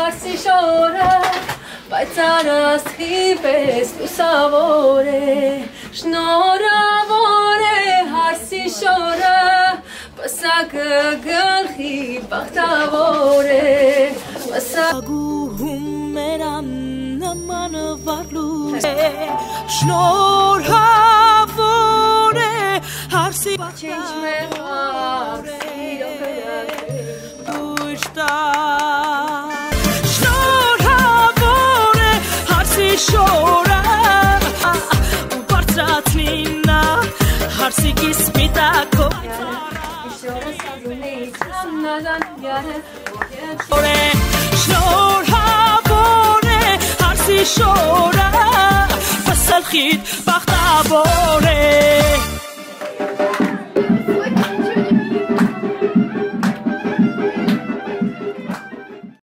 հարսի շորը պայծառաստղի պես լուսավոր է շնորհավոր է հարսի շորը պսակը գլխի բախտավոր է Գուհում մեր աննման վարլուս շնորհավոր է հարսի բախտավոր է շնորհավոր է հարսի շորը ու բարձրացնինա հարսի կիսմիտակով շնորհավոր է հարսի շորը պսալխիտ բախտավոր է